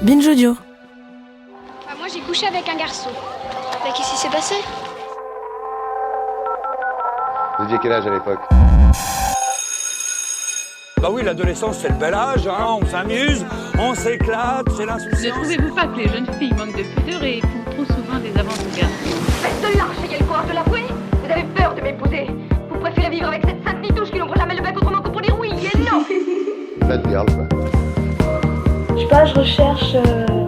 Binge Audio. Moi j'ai couché avec un garçon. Mais qu'est-ce qui s'est passé? Vous aviez quel âge à l'époque? Bah oui, l'adolescence c'est le bel âge, hein, on s'amuse, on s'éclate, c'est Ne l'insouciance. trouvez-vous pas que les jeunes filles manquent de pudeur et font trop souvent des avances aux garçons? Faites de l'arche, ayez le courage de l'avouer. Vous avez peur de m'épouser. Vous préférez vivre avec cette sainte nitouche qui n'ouvre jamais le bec autrement que pour dire oui et non. Bad girl, quoi. Je sais pas, je recherche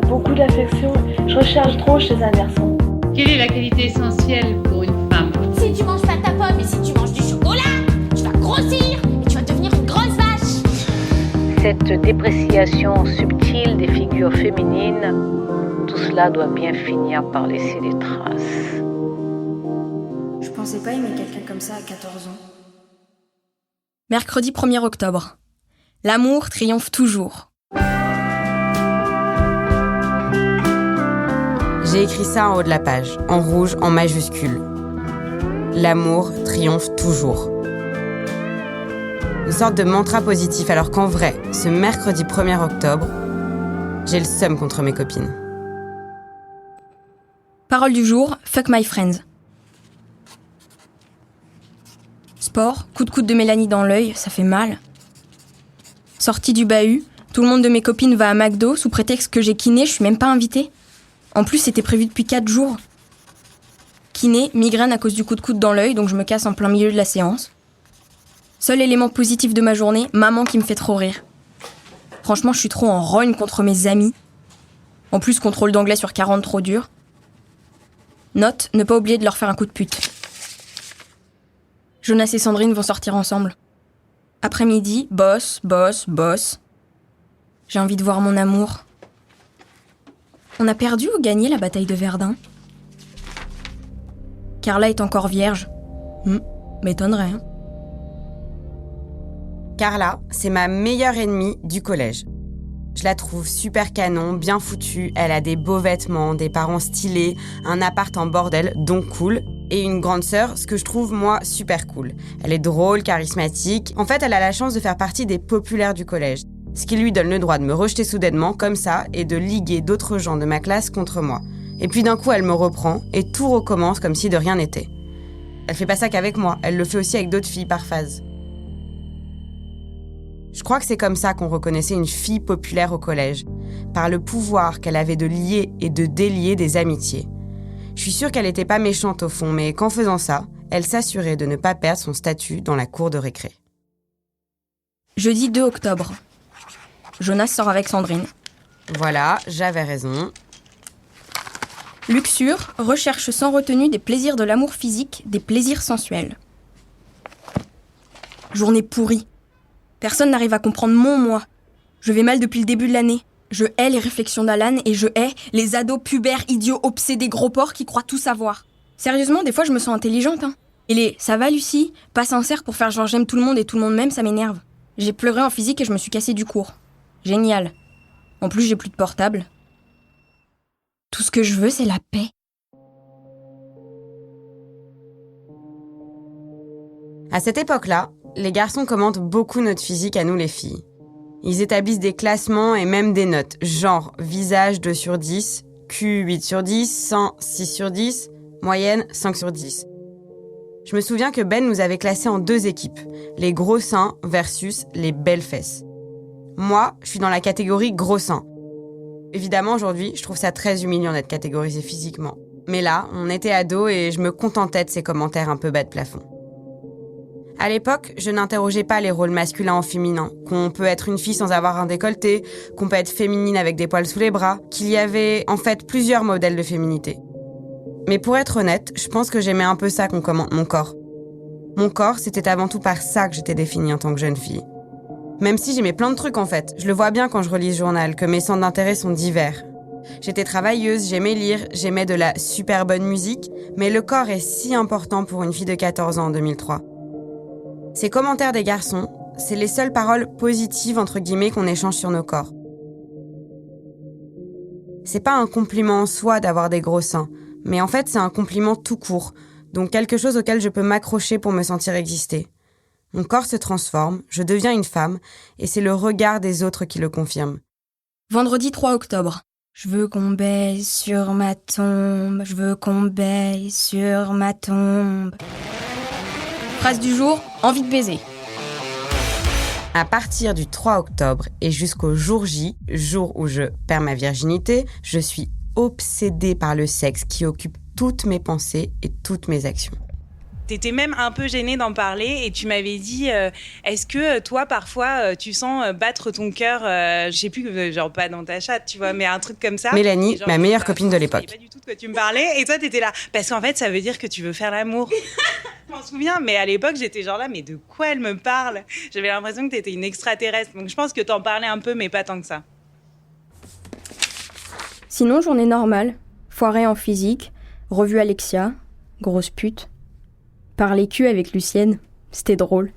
beaucoup d'affection. Je recherche trop chez un garçon. Quelle est la qualité essentielle pour une femme? Si tu manges pas ta pomme et si tu manges du chocolat, tu vas grossir et tu vas devenir une grosse vache. Cette dépréciation subtile des figures féminines, tout cela doit bien finir par laisser des traces. Je pensais pas aimer quelqu'un comme ça à 14 ans. Mercredi 1er octobre. L'amour triomphe toujours. J'ai écrit ça en haut de la page, en rouge, en majuscule. L'amour triomphe toujours. Une sorte de mantra positif, alors qu'en vrai, ce mercredi 1er octobre, j'ai le seum contre mes copines. Parole du jour, fuck my friends. Sport, coup de coude de Mélanie dans l'œil, ça fait mal. Sortie du bahut, tout le monde de mes copines va à McDo sous prétexte que j'ai kiné, je suis même pas invitée. En plus, c'était prévu depuis 4 jours. Kiné, migraine à cause du coup de coude dans l'œil, donc je me casse en plein milieu de la séance. Seul élément positif de ma journée, maman qui me fait trop rire. Franchement, je suis trop en rogne contre mes amis. En plus, contrôle d'anglais sur 40 trop dur. Note, ne pas oublier de leur faire un coup de pute. Jonas et Sandrine vont sortir ensemble. Après-midi, boss. J'ai envie de voir mon amour. On a perdu ou gagné la bataille de Verdun? Carla est encore vierge. M'étonnerait, hein. Carla, c'est ma meilleure ennemie du collège. Je la trouve super canon, bien foutue, elle a des beaux vêtements, des parents stylés, un appart en bordel, donc cool, et une grande sœur, ce que je trouve, moi, super cool. Elle est drôle, charismatique. En fait, elle a la chance de faire partie des populaires du collège, ce qui lui donne le droit de me rejeter soudainement, comme ça, et de liguer d'autres gens de ma classe contre moi. Et puis d'un coup, elle me reprend, et tout recommence comme si de rien n'était. Elle fait pas ça qu'avec moi, elle le fait aussi avec d'autres filles par phase. Je crois que c'est comme ça qu'on reconnaissait une fille populaire au collège, par le pouvoir qu'elle avait de lier et de délier des amitiés. Je suis sûre qu'elle n'était pas méchante au fond, mais qu'en faisant ça, elle s'assurait de ne pas perdre son statut dans la cour de récré. Jeudi 2 octobre. Jonas sort avec Sandrine. Voilà, j'avais raison. Luxure recherche sans retenue des plaisirs de l'amour physique, des plaisirs sensuels. Journée pourrie. Personne n'arrive à comprendre mon moi. Je vais mal depuis le début de l'année. Je hais les réflexions d'Alan et je hais les ados pubères idiots obsédés gros porcs qui croient tout savoir. Sérieusement, des fois je me sens intelligente, hein. Et les « ça va Lucie ?» pas sincère pour faire genre j'aime tout le monde et tout le monde m'aime, ça m'énerve. J'ai pleuré en physique et je me suis cassée du cours. Génial. En plus, j'ai plus de portable. Tout ce que je veux, c'est la paix. À cette époque-là, les garçons commentent beaucoup notre physique à nous les filles. Ils établissent des classements et même des notes, genre visage 2 sur 10, cul 8 sur 10, sein 6 sur 10, moyenne 5 sur 10. Je me souviens que Ben nous avait classés en 2 équipes, les gros seins versus les belles fesses. Moi, je suis dans la catégorie gros seins. Évidemment, aujourd'hui, je trouve ça très humiliant d'être catégorisé physiquement. Mais là, on était ados et je me contentais de ces commentaires un peu bas de plafond. À l'époque, je n'interrogeais pas les rôles masculins ou féminins, qu'on peut être une fille sans avoir un décolleté, qu'on peut être féminine avec des poils sous les bras, qu'il y avait en fait plusieurs modèles de féminité. Mais pour être honnête, je pense que j'aimais un peu ça qu'on commente mon corps. Mon corps, c'était avant tout par ça que j'étais définie en tant que jeune fille. Même si j'aimais plein de trucs en fait, je le vois bien quand je relis ce journal, que mes centres d'intérêt sont divers. J'étais travailleuse, j'aimais lire, j'aimais de la super bonne musique, mais le corps est si important pour une fille de 14 ans en 2003. Ces commentaires des garçons, c'est les seules paroles positives entre guillemets qu'on échange sur nos corps. C'est pas un compliment en soi d'avoir des gros seins, mais en fait c'est un compliment tout court, donc quelque chose auquel je peux m'accrocher pour me sentir exister. Mon corps se transforme, je deviens une femme, et c'est le regard des autres qui le confirme. Vendredi 3 octobre. Je veux qu'on baise sur ma tombe, je veux qu'on baise sur ma tombe. Phrase du jour, envie de baiser. À partir du 3 octobre et jusqu'au jour J, jour où je perds ma virginité, je suis obsédée par le sexe qui occupe toutes mes pensées et toutes mes actions. T'étais même un peu gênée d'en parler et tu m'avais dit est-ce que toi parfois tu sens battre ton cœur, je sais plus, genre pas dans ta chatte, tu vois, mais un truc comme ça. Mélanie, ma meilleure copine de l'époque. Je savais pas du tout de quoi tu me parlais et toi t'étais là parce qu'en fait ça veut dire que tu veux faire l'amour. Je m'en souviens, mais à l'époque j'étais genre là mais de quoi elle me parle ? J'avais l'impression que t'étais une extraterrestre, donc je pense que t'en parlais un peu mais pas tant que ça. Sinon, journée normale. Foirée en physique, revue Alexia, grosse pute. Parler cul avec Lucienne, c'était drôle.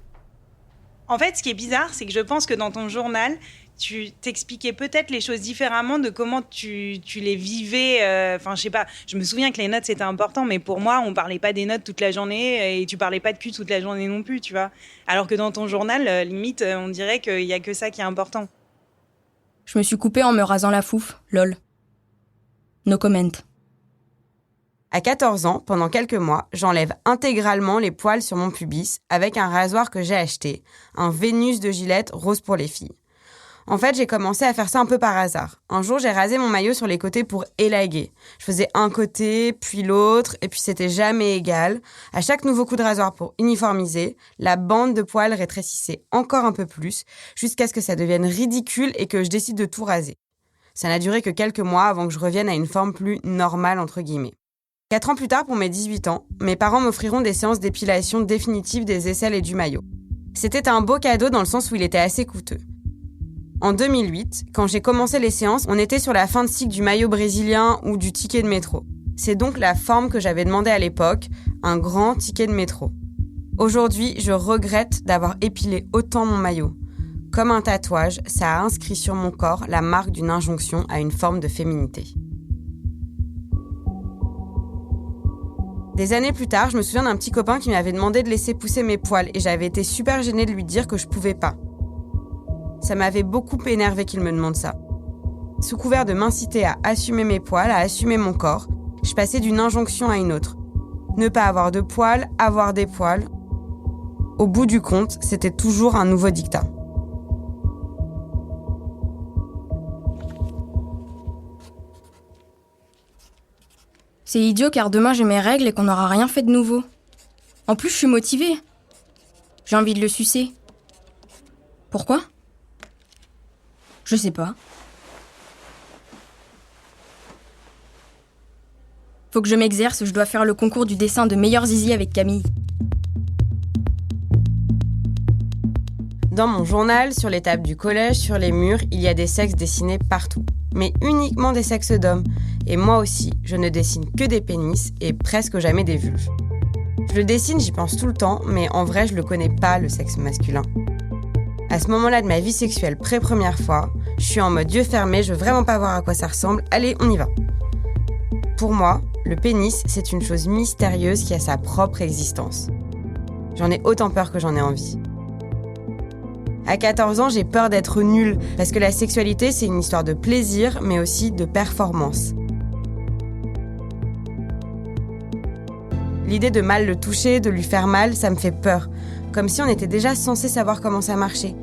En fait, ce qui est bizarre, c'est que je pense que dans ton journal, tu t'expliquais peut-être les choses différemment de comment tu les vivais. Enfin, je sais pas, je me souviens que les notes, c'était important, mais pour moi, on parlait pas des notes toute la journée et tu parlais pas de cul toute la journée non plus, tu vois. Alors que dans ton journal, limite, on dirait qu'il y a que ça qui est important. Je me suis coupée en me rasant la fouf, lol. No comment. À 14 ans, pendant quelques mois, j'enlève intégralement les poils sur mon pubis avec un rasoir que j'ai acheté, un Vénus de Gillette rose pour les filles. En fait, j'ai commencé à faire ça un peu par hasard. Un jour, j'ai rasé mon maillot sur les côtés pour élaguer. Je faisais un côté, puis l'autre, et puis c'était jamais égal. À chaque nouveau coup de rasoir pour uniformiser, la bande de poils rétrécissait encore un peu plus, jusqu'à ce que ça devienne ridicule et que je décide de tout raser. Ça n'a duré que quelques mois avant que je revienne à une forme plus normale, entre guillemets. 4 ans plus tard, pour mes 18 ans, mes parents m'offriront des séances d'épilation définitives des aisselles et du maillot. C'était un beau cadeau dans le sens où il était assez coûteux. En 2008, quand j'ai commencé les séances, on était sur la fin de cycle du maillot brésilien ou du ticket de métro. C'est donc la forme que j'avais demandé à l'époque, un grand ticket de métro. Aujourd'hui, je regrette d'avoir épilé autant mon maillot. Comme un tatouage, ça a inscrit sur mon corps la marque d'une injonction à une forme de féminité. Des années plus tard, je me souviens d'un petit copain qui m'avait demandé de laisser pousser mes poils et j'avais été super gênée de lui dire que je pouvais pas. Ça m'avait beaucoup énervé qu'il me demande ça. Sous couvert de m'inciter à assumer mes poils, à assumer mon corps, je passais d'une injonction à une autre. Ne pas avoir de poils, avoir des poils. Au bout du compte, c'était toujours un nouveau dictat. C'est idiot car demain j'ai mes règles et qu'on n'aura rien fait de nouveau. En plus, je suis motivée. J'ai envie de le sucer. Pourquoi ? Je sais pas. Faut que je m'exerce, je dois faire le concours du dessin de meilleur zizi avec Camille. Dans mon journal, sur les tables du collège, sur les murs, il y a des sexes dessinés partout. Mais uniquement des sexes d'hommes. Et moi aussi, je ne dessine que des pénis et presque jamais des vulves. Je le dessine, j'y pense tout le temps, mais en vrai, je le connais pas, le sexe masculin. À ce moment-là de ma vie sexuelle pré-première fois, je suis en mode yeux fermés, je veux vraiment pas voir à quoi ça ressemble, allez, on y va. Pour moi, le pénis, c'est une chose mystérieuse qui a sa propre existence. J'en ai autant peur que j'en ai envie. À 14 ans, j'ai peur d'être nulle, parce que la sexualité, c'est une histoire de plaisir, mais aussi de performance. L'idée de mal le toucher, de lui faire mal, ça me fait peur. Comme si on était déjà censé savoir comment ça marchait.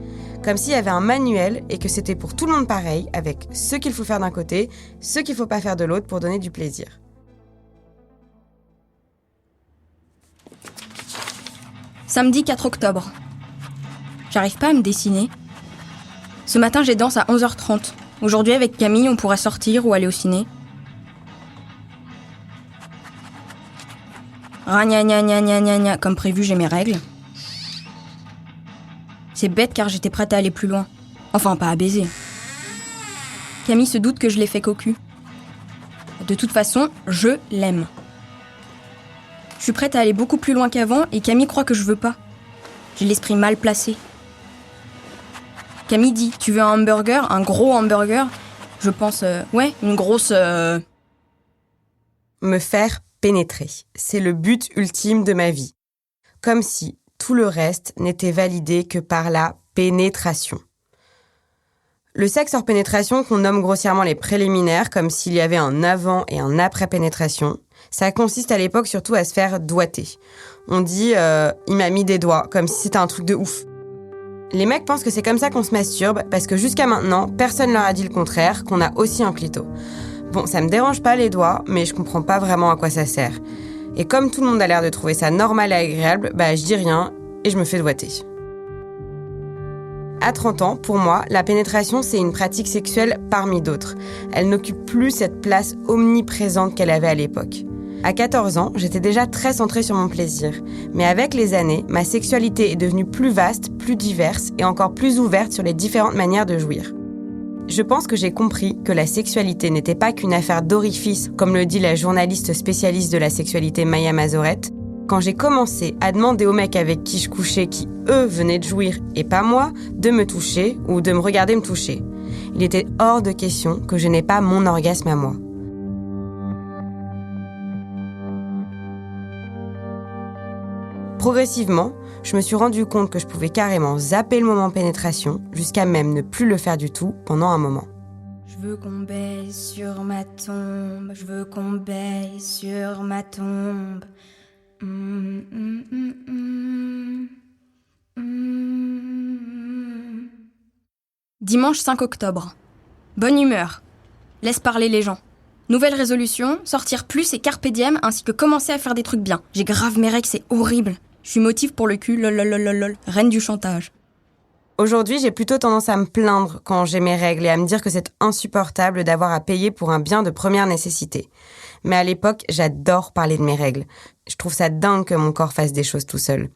Comme s'il y avait un manuel et que c'était pour tout le monde pareil, avec ce qu'il faut faire d'un côté, ce qu'il faut pas faire de l'autre pour donner du plaisir. Samedi 4 octobre. J'arrive pas à me dessiner. Ce matin, j'ai danse à 11h30. Aujourd'hui, avec Camille, on pourrait sortir ou aller au ciné. Gna, comme prévu, j'ai mes règles. C'est bête car j'étais prête à aller plus loin. Enfin, pas à baiser. Camille se doute que je l'ai fait cocu. De toute façon, je l'aime. Je suis prête à aller beaucoup plus loin qu'avant et Camille croit que je veux pas. J'ai l'esprit mal placé. Camille dit, tu veux un hamburger, un gros hamburger ? Je pense, ouais, une grosse... Me faire pénétrer, c'est le but ultime de ma vie. Comme si tout le reste n'était validé que par la pénétration. Le sexe hors pénétration, qu'on nomme grossièrement les préliminaires, comme s'il y avait un avant et un après pénétration, ça consiste à l'époque surtout à se faire doigter. On dit « il m'a mis des doigts », comme si c'était un truc de ouf. Les mecs pensent que c'est comme ça qu'on se masturbe, parce que jusqu'à maintenant, personne leur a dit le contraire, qu'on a aussi un clito. Bon, ça me dérange pas les doigts, mais je comprends pas vraiment à quoi ça sert. Et comme tout le monde a l'air de trouver ça normal et agréable, je dis rien et je me fais doigter. À 30 ans, pour moi, la pénétration, c'est une pratique sexuelle parmi d'autres. Elle n'occupe plus cette place omniprésente qu'elle avait à l'époque. À 14 ans, j'étais déjà très centrée sur mon plaisir. Mais avec les années, ma sexualité est devenue plus vaste, plus diverse et encore plus ouverte sur les différentes manières de jouir. Je pense que j'ai compris que la sexualité n'était pas qu'une affaire d'orifice, comme le dit la journaliste spécialiste de la sexualité Maya Mazorette, quand j'ai commencé à demander aux mecs avec qui je couchais, qui eux venaient de jouir et pas moi, de me toucher ou de me regarder me toucher. Il était hors de question que je n'ai pas mon orgasme à moi. Progressivement, je me suis rendu compte que je pouvais carrément zapper le moment pénétration, jusqu'à même ne plus le faire du tout pendant un moment. Je veux qu'on baise sur ma tombe, je veux qu'on baise sur ma tombe. Dimanche 5 octobre. Bonne humeur. Laisse parler les gens. Nouvelle résolution, sortir plus et carpe diem, ainsi que commencer à faire des trucs bien. J'ai grave mes règles, c'est horrible. Je suis motive pour le cul, lol, reine du chantage. Aujourd'hui, j'ai plutôt tendance à me plaindre quand j'ai mes règles et à me dire que c'est insupportable d'avoir à payer pour un bien de première nécessité. Mais à l'époque, j'adore parler de mes règles. Je trouve ça dingue que mon corps fasse des choses tout seul.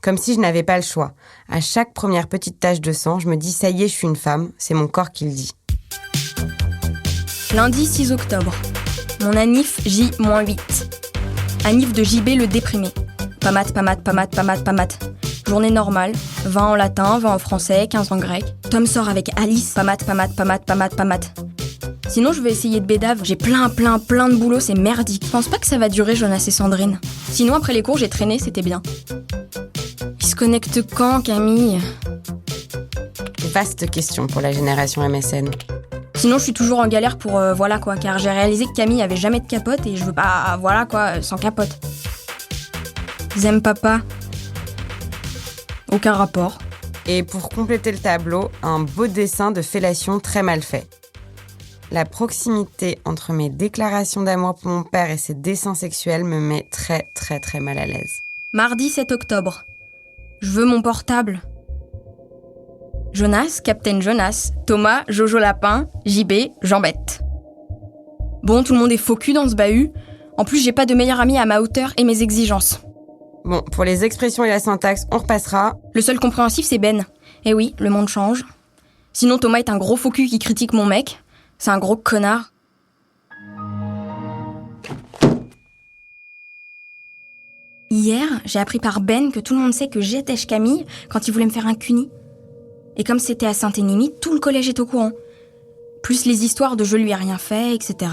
Comme si je n'avais pas le choix. À chaque première petite tache de sang, je me dis « ça y est, je suis une femme », c'est mon corps qui le dit. Lundi 6 octobre. Mon anif J-8. Anif de JB le déprimé. Pas maths. Journée normale. 20 en latin, 20 en français, 15 en grec. Tom sort avec Alice. Pas maths. Sinon, je vais essayer de bédave. J'ai plein de boulot, c'est merdique. Je pense pas que ça va durer, Jonas et Sandrine. Sinon, après les cours, j'ai traîné, c'était bien. Ils se connectent quand, Camille ? Vaste question pour la génération MSN. Sinon, je suis toujours en galère pour car j'ai réalisé que Camille avait jamais de capote et je veux pas, sans capote. Zem papa. Aucun rapport. Et pour compléter le tableau, un beau dessin de fellation très mal fait. La proximité entre mes déclarations d'amour pour mon père et ses dessins sexuels me met très mal à l'aise. Mardi 7 octobre. Je veux mon portable. Jonas, Captain Jonas, Thomas, Jojo Lapin, JB, Jambette. Bon, tout le monde est faux cul dans ce bahut. En plus, j'ai pas de meilleur ami à ma hauteur et mes exigences. Bon, pour les expressions et la syntaxe, on repassera. Le seul compréhensif, c'est Ben. Eh oui, le monde change. Sinon, Thomas est un gros faux cul qui critique mon mec. C'est un gros connard. Hier, j'ai appris par Ben que tout le monde sait que j'étais Camille quand il voulait me faire un cuni. Et comme c'était à Saint-Énémy, tout le collège est au courant. Plus les histoires de je lui ai rien fait, etc.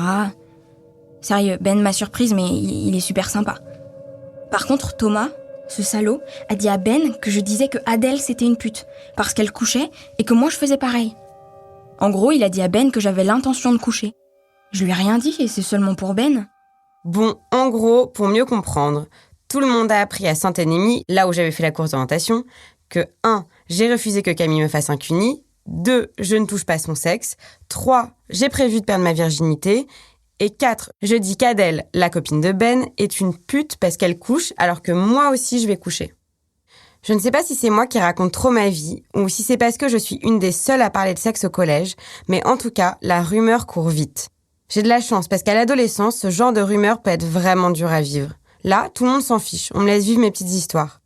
Sérieux, Ben m'a surprise, mais il est super sympa. Par contre, Thomas, ce salaud, a dit à Ben que je disais que Adèle c'était une pute, parce qu'elle couchait et que moi je faisais pareil. En gros, il a dit à Ben que j'avais l'intention de coucher. Je lui ai rien dit et c'est seulement pour Ben. Bon, en gros, pour mieux comprendre, tout le monde a appris à Saint-Énémy, là où j'avais fait la course d'orientation, que 1. J'ai refusé que Camille me fasse un cuni, 2. Je ne touche pas son sexe, 3. J'ai prévu de perdre ma virginité, et 4. Je dis qu'Adèle, la copine de Ben, est une pute parce qu'elle couche alors que moi aussi je vais coucher. Je ne sais pas si c'est moi qui raconte trop ma vie ou si c'est parce que je suis une des seules à parler de sexe au collège, mais en tout cas, la rumeur court vite. J'ai de la chance parce qu'à l'adolescence, ce genre de rumeur peut être vraiment dur à vivre. Là, tout le monde s'en fiche, on me laisse vivre mes petites histoires.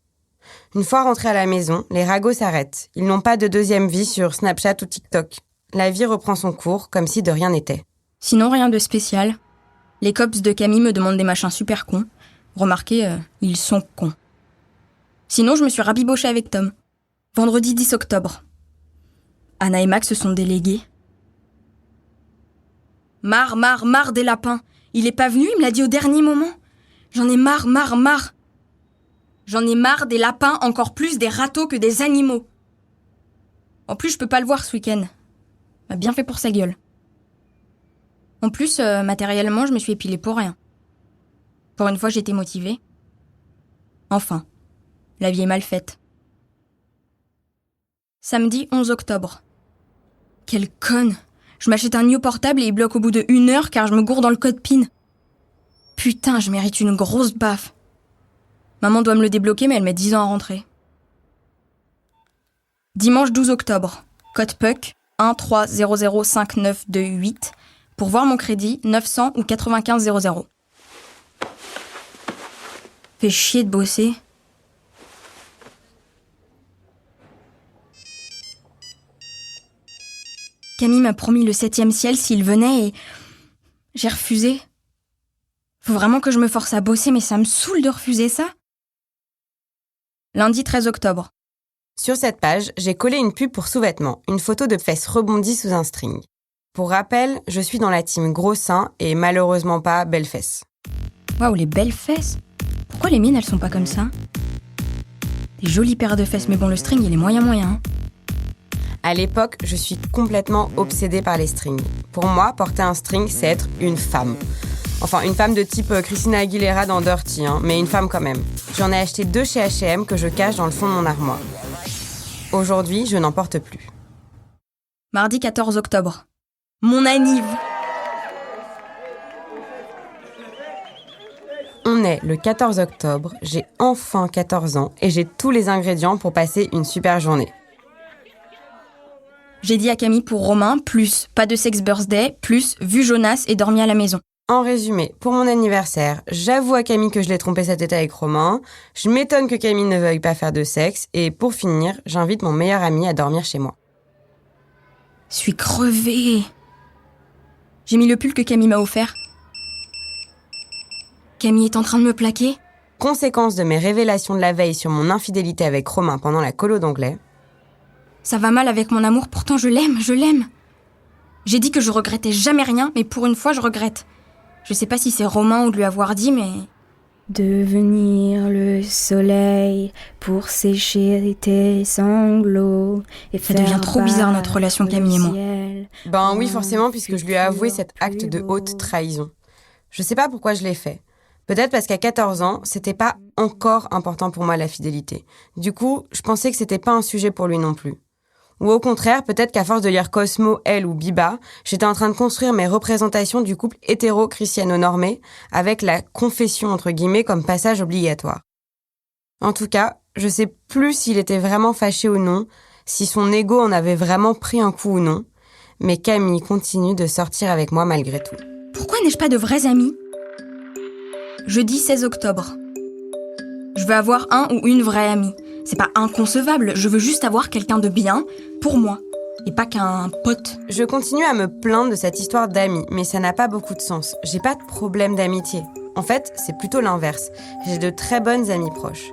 Une fois rentrés à la maison, les ragots s'arrêtent. Ils n'ont pas de deuxième vie sur Snapchat ou TikTok. La vie reprend son cours comme si de rien n'était. Sinon, rien de spécial. Les cops de Camille me demandent des machins super cons. Remarquez, ils sont cons. Sinon, je me suis rabibochée avec Tom. Vendredi 10 octobre. Anna et Max se sont délégués. Marre des lapins. Il est pas venu, il me l'a dit au dernier moment. J'en ai marre. J'en ai marre des lapins, encore plus des râteaux que des animaux. En plus, je peux pas le voir ce week-end. m'a bien fait pour sa gueule. En plus, matériellement, je me suis épilée pour rien. Pour une fois, j'étais motivée. Enfin, la vie est mal faite. Samedi 11 octobre. Quelle conne! Je m'achète un New portable et il bloque au bout de 1 heure car je me gourre dans le code PIN. Putain, je mérite une grosse baffe. Maman doit me le débloquer, mais elle met 10 ans à rentrer. Dimanche 12 octobre. Code PUC 130059228. Pour voir mon crédit, 900 ou 9500. Fait chier de bosser. Camille m'a promis le 7e ciel s'il venait et... j'ai refusé. Faut vraiment que je me force à bosser, mais ça me saoule de refuser ça. Lundi 13 octobre. Sur cette page, j'ai collé une pub pour sous-vêtements, une photo de fesses rebondies sous un string. Pour rappel, je suis dans la team gros seins et malheureusement pas belles fesses. Waouh, les belles fesses. Pourquoi les miennes, elles sont pas comme ça? Des jolies paires de fesses, mais bon, le string, il est moyen. À l'époque, je suis complètement obsédée par les strings. Pour moi, porter un string, c'est être une femme. Enfin, une femme de type Christina Aguilera dans Dirty, mais une femme quand même. J'en ai acheté 2 chez H&M que je cache dans le fond de mon armoire. Aujourd'hui, je n'en porte plus. Mardi 14 octobre. Mon anniv. On est le 14 octobre, j'ai enfin 14 ans et j'ai tous les ingrédients pour passer une super journée. J'ai dit à Camille pour Romain, plus pas de sex birthday, plus vu Jonas et dormi à la maison. En résumé, pour mon anniversaire, j'avoue à Camille que je l'ai trompé cet été avec Romain, je m'étonne que Camille ne veuille pas faire de sexe, et pour finir, j'invite mon meilleur ami à dormir chez moi. Je suis crevée. J'ai mis le pull que Camille m'a offert. Camille est en train de me plaquer. Conséquence de mes révélations de la veille sur mon infidélité avec Romain pendant la colo d'anglais. Ça va mal avec mon amour, pourtant je l'aime. J'ai dit que je regrettais jamais rien, mais pour une fois je regrette. Je sais pas si c'est Romain ou de lui avoir dit, mais... Devenir le soleil pour sécher tes sanglots et ça devient trop bizarre notre relation, Camille et moi. Ben oui, forcément, puisque je lui ai avoué cet acte de haute trahison. Je sais pas pourquoi je l'ai fait. Peut-être parce qu'à 14 ans, c'était pas encore important pour moi la fidélité. Du coup, je pensais que c'était pas un sujet pour lui non plus. Ou au contraire, peut-être qu'à force de lire Cosmo, Elle ou Biba, j'étais en train de construire mes représentations du couple hétéro-christiano-normé avec la confession entre guillemets comme passage obligatoire. En tout cas, je sais plus s'il était vraiment fâché ou non, si son ego en avait vraiment pris un coup ou non, mais Camille continue de sortir avec moi malgré tout. Pourquoi n'ai-je pas de vrais amis? Jeudi 16 octobre. Je veux avoir un ou une vraie amie. C'est pas inconcevable, je veux juste avoir quelqu'un de bien pour moi, et pas qu'un pote. Je continue à me plaindre de cette histoire d'amis, mais ça n'a pas beaucoup de sens. J'ai pas de problème d'amitié. En fait, c'est plutôt l'inverse. J'ai de très bonnes amies proches.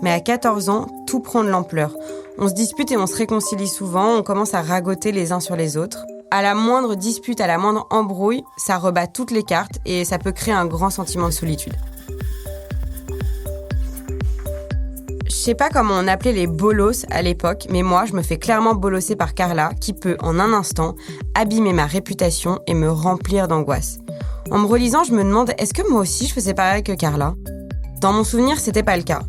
Mais à 14 ans, tout prend de l'ampleur. On se dispute et on se réconcilie souvent, on commence à ragoter les uns sur les autres. À la moindre dispute, à la moindre embrouille, ça rebat toutes les cartes et ça peut créer un grand sentiment de solitude. Je sais pas comment on appelait les bolos à l'époque, mais moi, je me fais clairement bolosser par Carla, qui peut, en un instant, abîmer ma réputation et me remplir d'angoisse. En me relisant, je me demande, est-ce que moi aussi je faisais pareil que Carla? Dans mon souvenir, c'était pas le cas.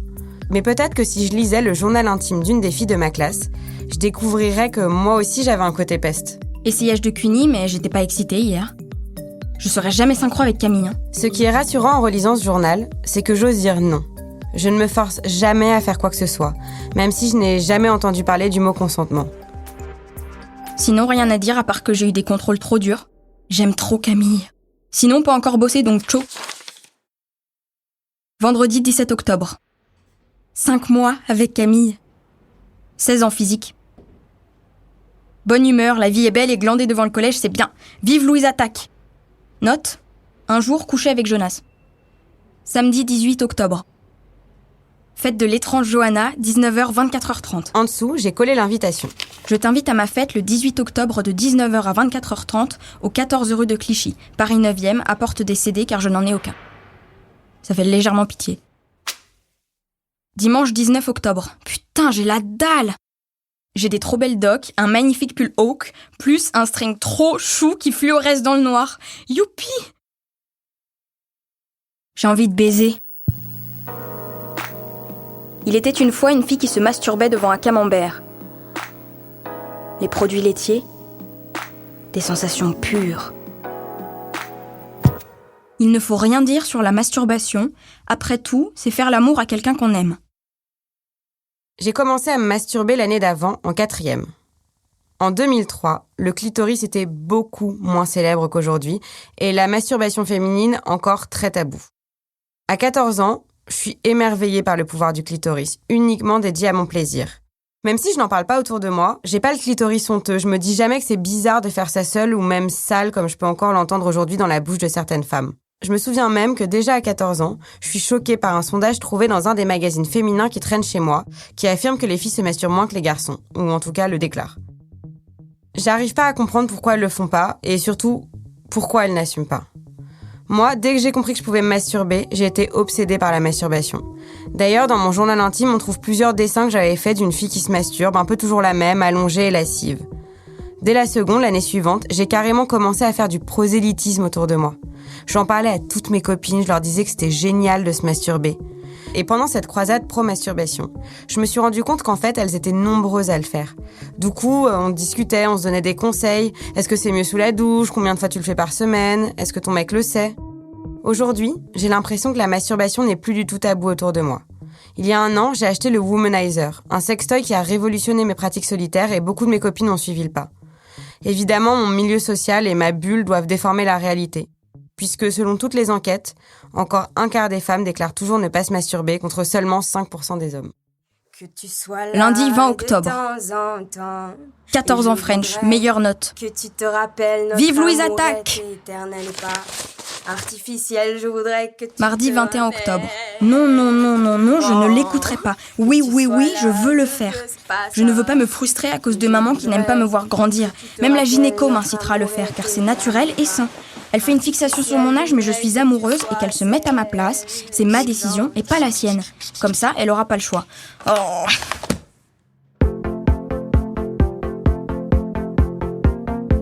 Mais peut-être que si je lisais le journal intime d'une des filles de ma classe, je découvrirais que moi aussi j'avais un côté peste. Essayage de cuni, mais j'étais pas excitée hier. Je serais jamais synchro avec Camille. Ce qui est rassurant en relisant ce journal, c'est que j'ose dire non. Je ne me force jamais à faire quoi que ce soit, même si je n'ai jamais entendu parler du mot consentement. Sinon, rien à dire à part que j'ai eu des contrôles trop durs. J'aime trop Camille. Sinon, pas encore bossé, donc chaud. Vendredi 17 octobre. 5 mois avec Camille. 16 en physique. Bonne humeur, la vie est belle et glander devant le collège, c'est bien. Vive Louise Attaque. Note, un jour couché avec Jonas. Samedi 18 octobre. Fête de l'étrange Johanna, 19h, 24h30. En dessous, j'ai collé l'invitation. Je t'invite à ma fête le 18 octobre de 19h à 24h30 au 14 rue de Clichy, Paris 9e, apporte des CD car je n'en ai aucun. Ça fait légèrement pitié. Dimanche 19 octobre. Putain, j'ai la dalle! J'ai des trop belles docks, un magnifique pull Hawk, plus un string trop chou qui fluoresce dans le noir. Youpi! J'ai envie de baiser. Il était une fois une fille qui se masturbait devant un camembert. Les produits laitiers, des sensations pures. Il ne faut rien dire sur la masturbation. Après tout, c'est faire l'amour à quelqu'un qu'on aime. J'ai commencé à me masturber l'année d'avant, en 4e. En 2003, le clitoris était beaucoup moins célèbre qu'aujourd'hui et la masturbation féminine encore très taboue. À 14 ans, je suis émerveillée par le pouvoir du clitoris, uniquement dédié à mon plaisir. Même si je n'en parle pas autour de moi, j'ai pas le clitoris honteux. Je me dis jamais que c'est bizarre de faire ça seule ou même sale comme je peux encore l'entendre aujourd'hui dans la bouche de certaines femmes. Je me souviens même que déjà à 14 ans, je suis choquée par un sondage trouvé dans un des magazines féminins qui traîne chez moi, qui affirme que les filles se masturbent moins que les garçons, ou en tout cas le déclarent. J'arrive pas à comprendre pourquoi elles le font pas, et surtout, pourquoi elles n'assument pas. Moi, dès que j'ai compris que je pouvais me masturber, j'ai été obsédée par la masturbation. D'ailleurs, dans mon journal intime, on trouve plusieurs dessins que j'avais faits d'une fille qui se masturbe, un peu toujours la même, allongée et lascive. Dès la seconde, l'année suivante, j'ai carrément commencé à faire du prosélytisme autour de moi. J'en parlais à toutes mes copines, je leur disais que c'était génial de se masturber. Et pendant cette croisade pro-masturbation, je me suis rendu compte qu'en fait, elles étaient nombreuses à le faire. Du coup, on discutait, on se donnait des conseils. Est-ce que c'est mieux sous la douche? Combien de fois tu le fais par semaine? Est-ce que ton mec le sait? Aujourd'hui, j'ai l'impression que la masturbation n'est plus du tout tabou autour de moi. Il y a 1 an, j'ai acheté le Womanizer, un sextoy qui a révolutionné mes pratiques solitaires et beaucoup de mes copines ont suivi le pas. Évidemment, mon milieu social et ma bulle doivent déformer la réalité. Puisque selon toutes les enquêtes, encore 1/4 des femmes déclarent toujours ne pas se masturber contre seulement 5% des hommes. Lundi 20 octobre. 14 ans French, meilleure note. Que tu te rappelles notre Vive Louise amour Attaque! est éternel et pas artificiel, je voudrais que tu Mardi te 21 rappelles. octobre. Non, je ne l'écouterai pas. Oui, je veux le faire. Je ne veux pas me frustrer à cause de maman qui n'aime pas me voir grandir. Même la gynéco m'incitera à le faire car c'est naturel et sain. Elle fait une fixation sur mon âge mais je suis amoureuse et qu'elle se mette à ma place. C'est ma décision et pas la sienne. Comme ça, elle aura pas le choix. Oh.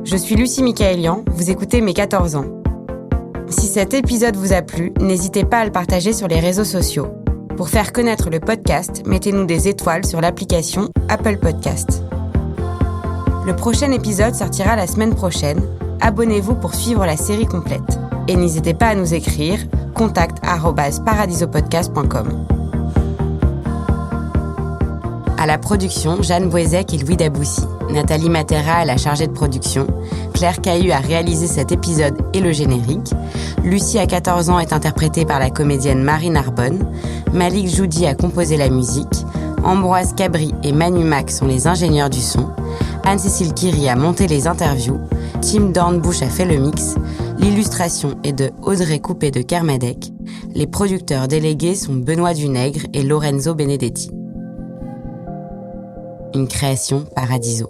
Je suis Lucie Michaëlian, vous écoutez Mes 14 ans. Si cet épisode vous a plu, n'hésitez pas à le partager sur les réseaux sociaux. Pour faire connaître le podcast, mettez-nous des étoiles sur l'application Apple Podcast. Le prochain épisode sortira la semaine prochaine. Abonnez-vous pour suivre la série complète. Et n'hésitez pas à nous écrire contact@paradisopodcast.com. À la production, Jeanne Boisec et Louis Daboussi. Nathalie Matera est la chargée de production. Claire Cahu a réalisé cet épisode et le générique. Lucie à 14 ans est interprétée par la comédienne Marie Narbonne. Malik Joudi a composé la musique. Ambroise Cabri et Manu Mac sont les ingénieurs du son. Anne-Cécile Kiri a monté les interviews. Tim Dornbush a fait le mix. L'illustration est de Audrey Coupé de Kermadec. Les producteurs délégués sont Benoît Dunègre et Lorenzo Benedetti. Une création Paradiso.